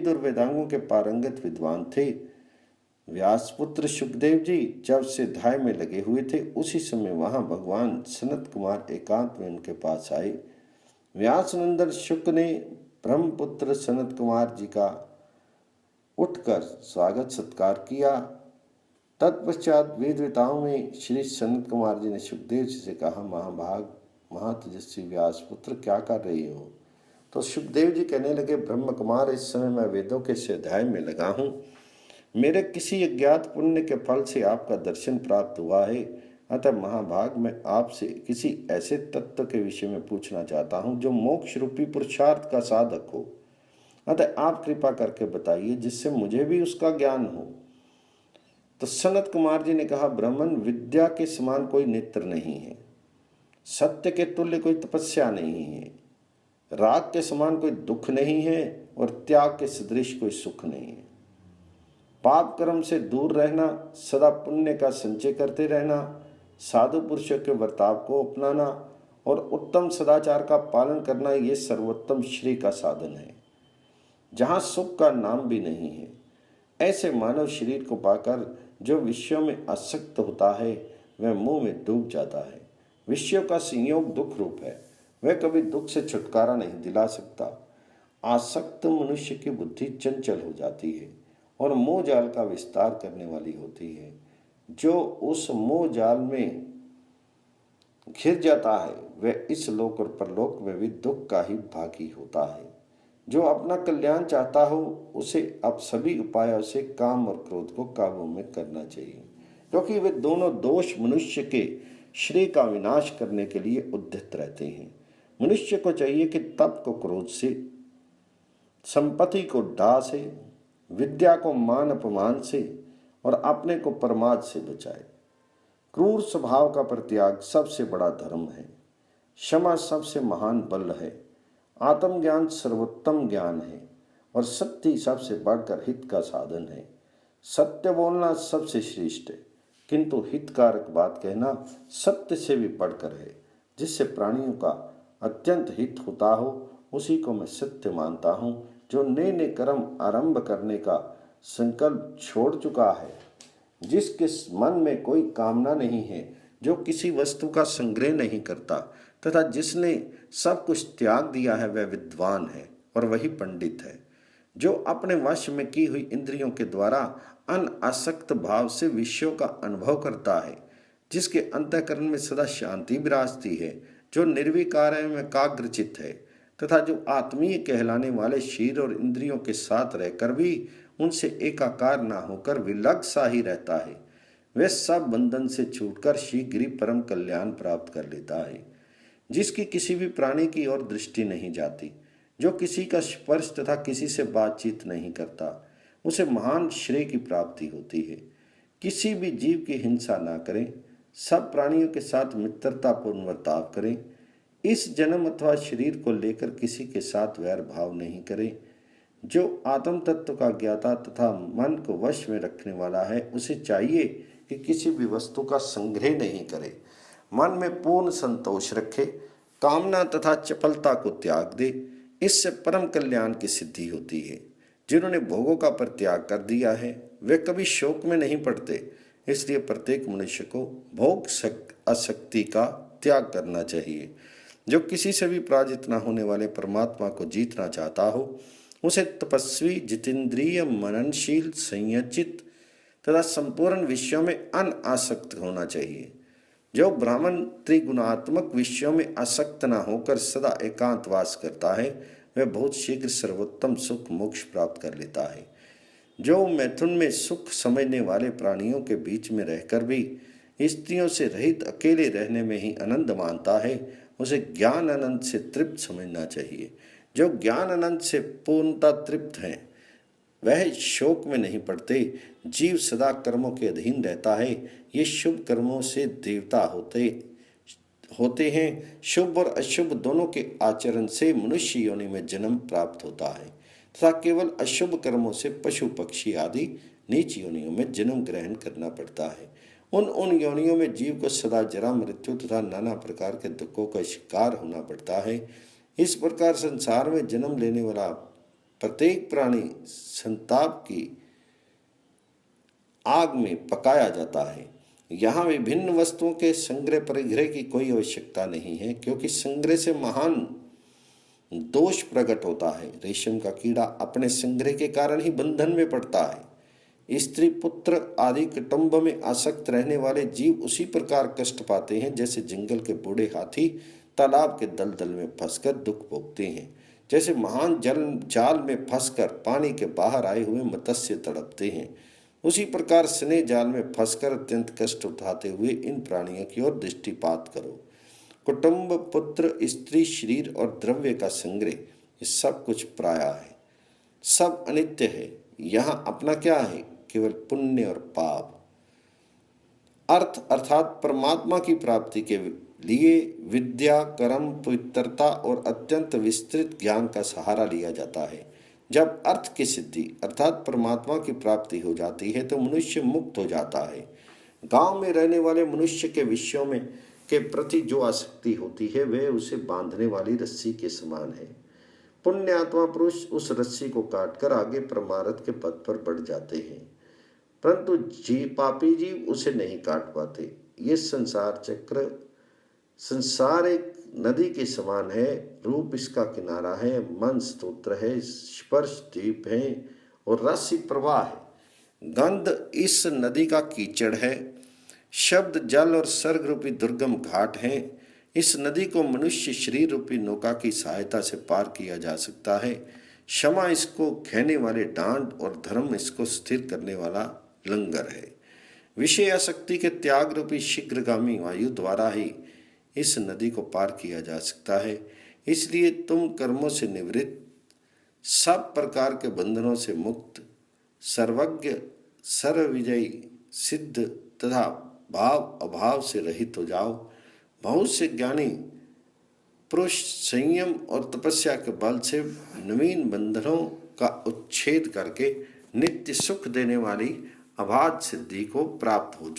और वेदांगों के पारंगत विद्वान थे। व्यासपुत्र सुखदेव जी जब से ध्याय में लगे हुए थे, उसी समय वहां भगवान सनत कुमार एकांत में उनके पास आए। व्यासनंदन शुक ने ब्रह्मपुत्र सनत कुमार जी का उठकर स्वागत सत्कार किया। तत्पश्चात वेदवेताओं में श्री सनत कुमार जी ने सुखदेव जी से कहा, महाभाग महातेजस्वी व्यासपुत्र, क्या कर रहे हो? तो सुखदेव जी कहने लगे, ब्रह्म कुमार, इस समय मैं वेदों के स्वाध्याय में लगा हूँ। मेरे किसी अज्ञात पुण्य के फल से आपका दर्शन प्राप्त हुआ है। अतः महाभाग, मैं आपसे किसी ऐसे तत्व के विषय में पूछना चाहता हूँ जो मोक्ष रूपी पुरुषार्थ का साधक हो। अतः आप कृपा करके बताइए, जिससे मुझे भी उसका ज्ञान हो। तो सनत कुमार जी ने कहा, ब्राह्मण, विद्या के समान कोई नेत्र नहीं है, सत्य के तुल्य कोई तपस्या नहीं है, राग के समान कोई दुख नहीं है और त्याग के सदृश कोई सुख नहीं है। पाप कर्म से दूर रहना, सदा पुण्य का संचय करते रहना, साधु पुरुषों के बर्ताव को अपनाना और उत्तम सदाचार का पालन करना, ये सर्वोत्तम श्री का साधन है, जहाँ सुख का नाम भी नहीं है। ऐसे मानव शरीर को पाकर जो विषयों में आसक्त होता है, वह मुंह में डूब जाता है। विषयों का संयोग दुख रूप है, वह कभी दुख से छुटकारा नहीं दिला सकता। आसक्त मनुष्य की बुद्धि चंचल हो जाती है और मोह जाल का विस्तार करने वाली होती है। जो उस मोह जाल में घिर जाता है, वह इस लोक और परलोक में भी दुख का ही भागी होता है। जो अपना कल्याण चाहता हो, उसे अब सभी उपायों से काम और क्रोध को काबू में करना चाहिए, क्योंकि वे दोनों दोष मनुष्य के श्रेय का विनाश करने के लिए उद्यत रहते हैं। मनुष्य को चाहिए कि तप को क्रोध से, संपत्ति को डाह से, विद्या को मान अपमान से और अपने को प्रमाद से बचाए। क्रूर स्वभाव का परित्याग सबसे बड़ा धर्म है। क्षमा सबसे महान बल है। आत्मज्ञान सर्वोत्तम ज्ञान है और सत्य सबसे बढ़कर हित का साधन है। सत्य बोलना सबसे श्रेष्ठ है, किंतु हितकारक बात कहना सत्य से भी बढ़कर है। जिससे प्राणियों का अत्यंत हित होता हो, उसी को मैं सत्य मानता हूँ। जो नए नए कर्म आरंभ करने का संकल्प छोड़ चुका है, जिसके मन में कोई कामना नहीं है, जो किसी वस्तु का संग्रह नहीं करता तथा जिसने सब कुछ त्याग दिया है, वह विद्वान है और वही पंडित है। जो अपने वश में की हुई इंद्रियों के द्वारा अनासक्त भाव से विषयों का अनुभव करता है, जिसके अंतःकरण में सदा शांति विराजती है, जो निर्विकार एवं एकाग्रचित है तथा जो आत्मीय कहलाने वाले शरीर और इंद्रियों के साथ रहकर भी उनसे एकाकार ना होकर विलग सा ही रहता है, वह सब बंधन से छूटकर शीघ्र ही परम कल्याण प्राप्त कर लेता है। जिसकी किसी भी प्राणी की ओर दृष्टि नहीं जाती, जो किसी का स्पर्श तथा किसी से बातचीत नहीं करता, उसे महान श्रेय की प्राप्ति होती है। किसी भी जीव की हिंसा ना करें, सब प्राणियों के साथ मित्रतापूर्ण बर्ताव करें। इस जन्म अथवा शरीर को लेकर किसी के साथ वैर भाव नहीं करें। जो आत्म तत्व का ज्ञाता तथा मन को वश में रखने वाला है, उसे चाहिए कि किसी भी वस्तु का संग्रह नहीं करे, मन में पूर्ण संतोष रखे, कामना तथा चपलता को त्याग दे। इससे परम कल्याण की सिद्धि होती है। जिन्होंने भोगों का परित्याग कर दिया है, वे कभी शोक में नहीं पड़ते। इसलिए प्रत्येक मनुष्य को भोग आसक्ति का त्याग करना चाहिए। जो किसी से भी पराजित न होने वाले परमात्मा को जीतना चाहता हो, उसे तपस्वी, जितेंद्रिय, मननशील, संयचित तथा संपूर्ण विषयों में अनासक्त होना चाहिए। जो ब्राह्मण त्रिगुणात्मक विषयों में आसक्त न होकर सदा एकांतवास करता है, वह बहुत शीघ्र सर्वोत्तम सुख मोक्ष प्राप्त कर लेता है। जो मैथुन में सुख समझने वाले प्राणियों के बीच में रहकर भी स्त्रियों से रहित अकेले रहने में ही आनंद मानता है, उसे ज्ञान आनंद से तृप्त समझना चाहिए। जो ज्ञान आनंद से पूर्णता तृप्त हैं, वह शोक में नहीं पड़ते। जीव सदा कर्मों के अधीन रहता है। ये शुभ कर्मों से देवता होते हैं। शुभ और अशुभ दोनों के आचरण से मनुष्य योनि में जन्म प्राप्त होता है तथा केवल अशुभ कर्मों से पशु पक्षी आदि नीच योनियों में जन्म ग्रहण करना पड़ता है। उन योनियों में जीव को सदा जरा मृत्यु तथा नाना प्रकार के दुखों का शिकार होना पड़ता है। इस प्रकार संसार में जन्म लेने वाला प्रत्येक प्राणी संताप की आग में पकाया जाता है। यहाँ विभिन्न वस्तुओं के संग्रह परिग्रह की कोई आवश्यकता नहीं है, क्योंकि संग्रह से महान दोष प्रकट होता है। रेशम का कीड़ा अपने संग्रह के कारण ही बंधन में पड़ता है। स्त्री पुत्र आदि कुटुंब में आसक्त रहने वाले जीव उसी प्रकार कष्ट पाते हैं जैसे जंगल के बूढ़े हाथी तालाब के दलदल में फंसकर दुख भोगते हैं, जैसे महान जल जाल में फंसकर पानी के बाहर आए हुए मत्स्य तड़पते हैं। उसी प्रकार स्नेह जाल में फंसकर अत्यंत कष्ट उठाते हुए इन प्राणियों की ओर दृष्टिपात करो। कुटुंब, पुत्र, स्त्री, शरीर और द्रव्य का संग्रह, ये सब कुछ पराया है, सब अनित्य है। यहाँ अपना क्या है? केवल पुण्य और पाप। अर्थ अर्थात परमात्मा की प्राप्ति के लिए विद्या, कर्म, पवित्रता और अत्यंत विस्तृत ज्ञान का सहारा लिया जाता है। जब अर्थ की सिद्धि अर्थात परमात्मा की प्राप्ति हो जाती है तो मनुष्य मुक्त हो जाता है। गांव में रहने वाले मनुष्य के विषयों में के प्रति जो आसक्ति होती है वह उसे बांधने वाली रस्सी के समान है। पुण्य आत्मा पुरुष उस रस्सी को काटकर आगे परमार्थ के पद पर बढ़ जाते हैं, परंतु पापी जीव उसे नहीं काट पाते। ये संसार एक नदी के समान है। रूप इसका किनारा है, मन स्तोत्र है, स्पर्श द्वीप है और राशि प्रवाह है। गंध इस नदी का कीचड़ है, शब्द जल और सर्ग रूपी दुर्गम घाट है। इस नदी को मनुष्य शरीर रूपी नौका की सहायता से पार किया जा सकता है। क्षमा इसको खेने वाले डांड और धर्म इसको स्थिर करने वाला लंगर है। विषय आसक्ति के त्याग रूपी शीघ्रगामी वायु द्वारा ही इस नदी को पार किया जा सकता है। इसलिए तुम कर्मों से निवृत्त, सब प्रकार के बंधनों से मुक्त, सर्वज्ञ, सर्वविजयी, सिद्ध तथा भाव अभाव से रहित हो जाओ। बहुत से ज्ञानी पुरुष संयम और तपस्या के बल से नवीन बंधनों का उच्छेद करके नित्य सुख देने वाली अबाध सिद्धि को प्राप्त हो चुके।